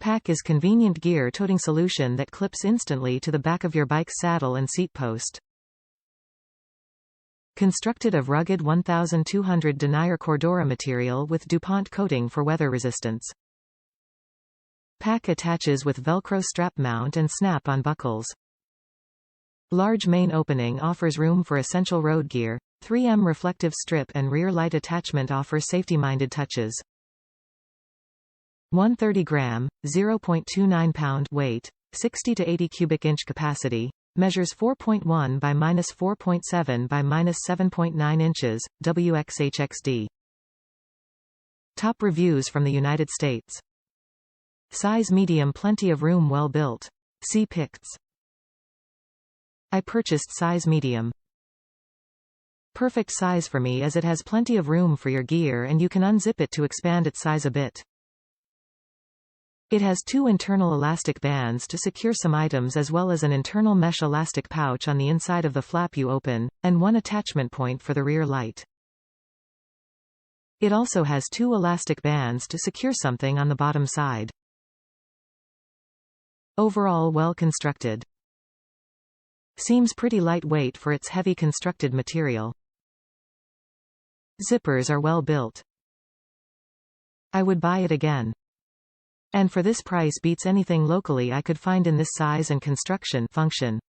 Pack is convenient gear-toting solution that clips instantly to the back of your bike's saddle and seat post. Constructed of rugged 1200 denier Cordura material with DuPont coating for weather resistance. Pack attaches with Velcro strap mount and snap-on buckles. Large main opening offers room for essential road gear. 3M reflective strip and rear light attachment offer safety-minded touches. 130 gram, 0.29 pound weight, 60 to 80 cubic inch capacity. Measures 4.1 by -4.7 by -7.9 inches, WXHXD. Top reviews from the United States. Size medium, plenty of room, well built. See Picts. I purchased size medium. Perfect size for me as it has plenty of room for your gear and you can unzip it to expand its size a bit. It has two internal elastic bands to secure some items as well as an internal mesh elastic pouch on the inside of the flap you open, and one attachment point for the rear light. It also has two elastic bands to secure something on the bottom side. Overall well constructed. Seems pretty lightweight for its heavy constructed material. Zippers are well built. I would buy it again. And for this price beats anything locally I could find in this size and construction function.